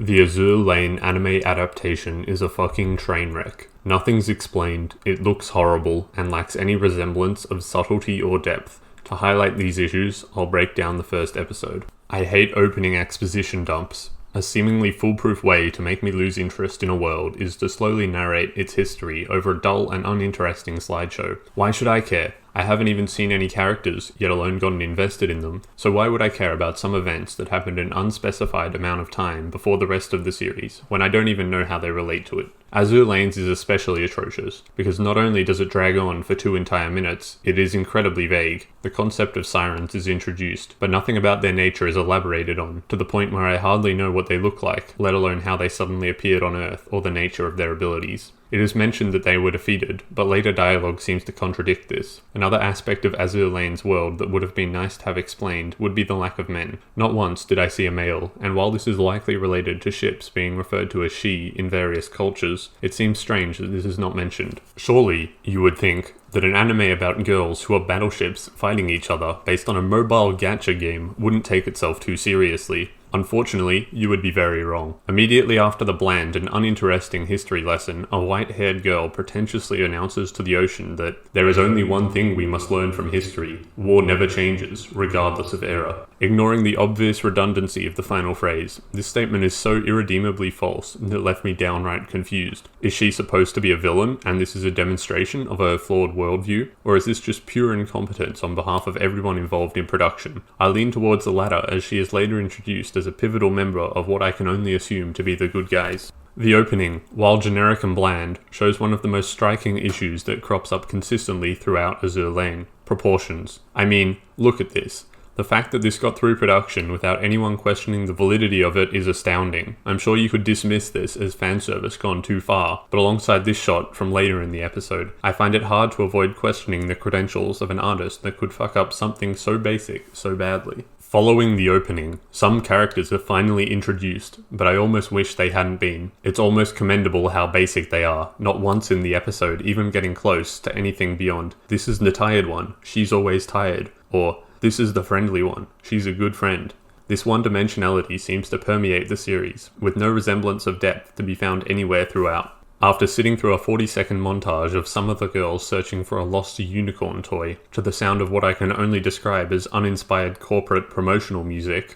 The Azur Lane anime adaptation is a fucking train wreck. Nothing's explained, it looks horrible, and lacks any resemblance of subtlety or depth. To highlight these issues, I'll break down the first episode. I hate opening exposition dumps. A seemingly foolproof way to make me lose interest in a world is to slowly narrate its history over a dull and uninteresting slideshow. Why should I care? I haven't even seen any characters, yet alone gotten invested in them, so why would I care about some events that happened an unspecified amount of time before the rest of the series, when I don't even know how they relate to it? Azur Lane's is especially atrocious, because not only does it drag on for 2 entire minutes, it is incredibly vague. The concept of sirens is introduced, but nothing about their nature is elaborated on, to the point where I hardly know what they look like, let alone how they suddenly appeared on Earth or the nature of their abilities. It is mentioned that they were defeated, but later dialogue seems to contradict this. Another aspect of Azur Lane's world that would have been nice to have explained would be the lack of men. Not once did I see a male, and while this is likely related to ships being referred to as she in various cultures, it seems strange that this is not mentioned. Surely, you would think, that an anime about girls who are battleships fighting each other based on a mobile gacha game wouldn't take itself too seriously. Unfortunately, you would be very wrong. Immediately after the bland and uninteresting history lesson, a white-haired girl pretentiously announces to the ocean that there is only one thing we must learn from history: war never changes, regardless of era. Ignoring the obvious redundancy of the final phrase, this statement is so irredeemably false that it left me downright confused. Is she supposed to be a villain, and this is a demonstration of her flawed worldview? Or is this just pure incompetence on behalf of everyone involved in production? I lean towards the latter, as she is later introduced as a pivotal member of what I can only assume to be the good guys. The opening, while generic and bland, shows one of the most striking issues that crops up consistently throughout Azur Lane: proportions. I mean, look at this. The fact that this got through production without anyone questioning the validity of it is astounding. I'm sure you could dismiss this as fan service gone too far, but alongside this shot from later in the episode, I find it hard to avoid questioning the credentials of an artist that could fuck up something so basic so badly. Following the opening, some characters are finally introduced, but I almost wish they hadn't been. It's almost commendable how basic they are, not once in the episode even getting close to anything beyond, "This is the tired one, she's always tired," or "This is the friendly one, she's a good friend." This one-dimensionality seems to permeate the series, with no resemblance of depth to be found anywhere throughout. After sitting through a 40-second montage of some of the girls searching for a lost unicorn toy, to the sound of what I can only describe as uninspired corporate promotional music,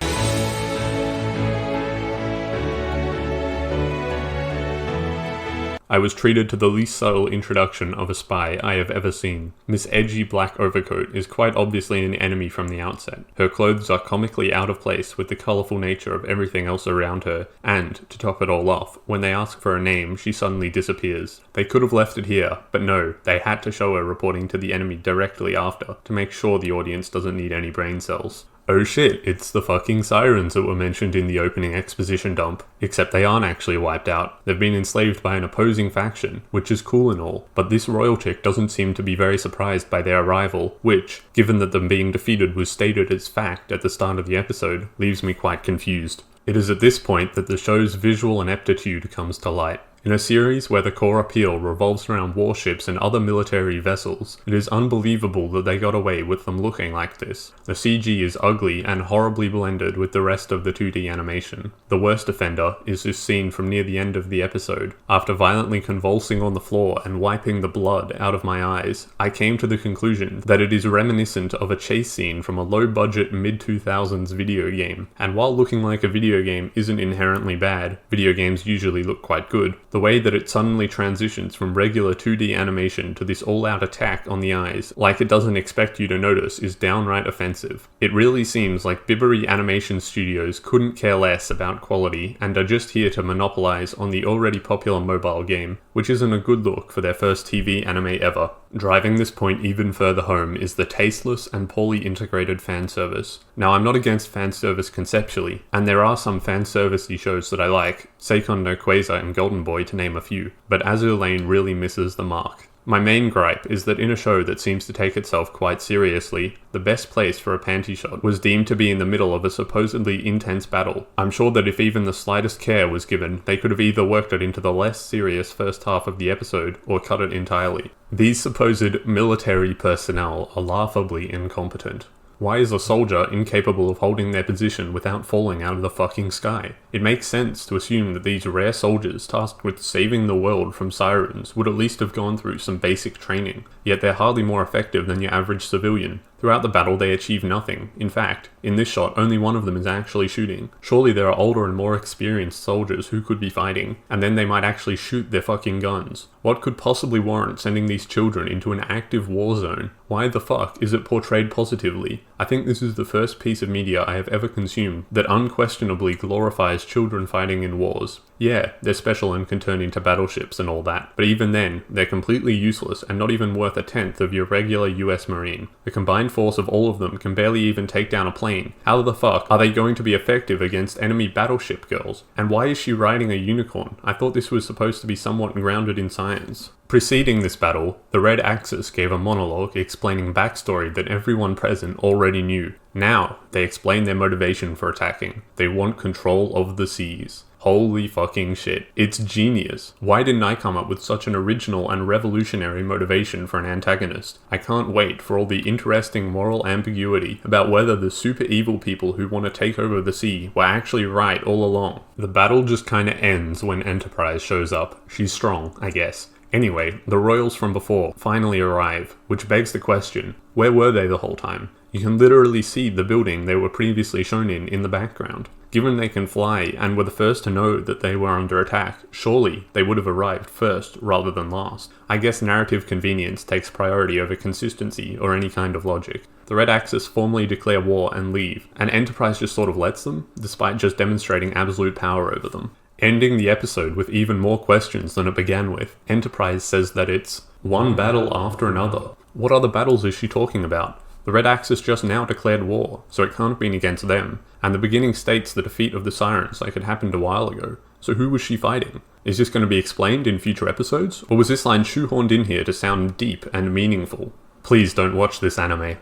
I was treated to the least subtle introduction of a spy I have ever seen. This edgy black overcoat is quite obviously an enemy from the outset. Her clothes are comically out of place with the colourful nature of everything else around her, and, to top it all off, when they ask for a name, she suddenly disappears. They could have left it here, but no, they had to show her reporting to the enemy directly after, to make sure the audience doesn't need any brain cells. Oh shit, it's the fucking sirens that were mentioned in the opening exposition dump. Except they aren't actually wiped out. They've been enslaved by an opposing faction, which is cool and all, but this royal chick doesn't seem to be very surprised by their arrival, which, given that them being defeated was stated as fact at the start of the episode, leaves me quite confused. It is at this point that the show's visual ineptitude comes to light. In a series where the core appeal revolves around warships and other military vessels, it is unbelievable that they got away with them looking like this. The CG is ugly and horribly blended with the rest of the 2D animation. The worst offender is this scene from near the end of the episode. After violently convulsing on the floor and wiping the blood out of my eyes, I came to the conclusion that it is reminiscent of a chase scene from a low-budget mid-2000s video game. And while looking like a video game isn't inherently bad, video games usually look quite good, the way that it suddenly transitions from regular 2D animation to this all-out attack on the eyes, like it doesn't expect you to notice, is downright offensive. It really seems like Bibbery Animation Studios couldn't care less about quality and are just here to monopolize on the already popular mobile game, which isn't a good look for their first TV anime ever. Driving this point even further home is the tasteless and poorly integrated fan service. Now, I'm not against fan service conceptually, and there are some fan servicey shows that I like, Seikon no Quasar and Golden Boy to name a few, but Azur Lane really misses the mark. My main gripe is that in a show that seems to take itself quite seriously, the best place for a panty shot was deemed to be in the middle of a supposedly intense battle. I'm sure that if even the slightest care was given, they could have either worked it into the less serious first half of the episode, or cut it entirely. These supposed military personnel are laughably incompetent. Why is a soldier incapable of holding their position without falling out of the fucking sky? It makes sense to assume that these rare soldiers tasked with saving the world from sirens would at least have gone through some basic training, yet they're hardly more effective than your average civilian. Throughout the battle they achieve nothing. In fact, in this shot only one of them is actually shooting. Surely there are older and more experienced soldiers who could be fighting, and then they might actually shoot their fucking guns. What could possibly warrant sending these children into an active war zone? Why the fuck is it portrayed positively? I think this is the first piece of media I have ever consumed that unquestionably glorifies children fighting in wars. Yeah, they're special and can turn into battleships and all that, but even then, they're completely useless and not even worth a tenth of your regular US Marine. The combined force of all of them can barely even take down a plane. How the fuck are they going to be effective against enemy battleship girls? And why is she riding a unicorn? I thought this was supposed to be somewhat grounded in science. Preceding this battle, the Red Axis gave a monologue explaining backstory that everyone present already knew. Now, they explain their motivation for attacking. They want control of the seas. Holy fucking shit. It's genius. Why didn't I come up with such an original and revolutionary motivation for an antagonist? I can't wait for all the interesting moral ambiguity about whether the super evil people who want to take over the sea were actually right all along. The battle just kinda ends when Enterprise shows up. She's strong, I guess. Anyway, the royals from before finally arrive, which begs the question, where were they the whole time? You can literally see the building they were previously shown in the background. Given they can fly and were the first to know that they were under attack, surely they would have arrived first rather than last. I guess narrative convenience takes priority over consistency or any kind of logic. The Red Axis formally declare war and leave, and Enterprise just sort of lets them, despite just demonstrating absolute power over them. Ending the episode with even more questions than it began with, Enterprise says that it's one battle after another. What other battles is she talking about? The Red Axis just now declared war, so it can't have been against them, and the beginning states the defeat of the Sirens like it happened a while ago. So who was she fighting? Is this going to be explained in future episodes, or was this line shoehorned in here to sound deep and meaningful? Please don't watch this anime.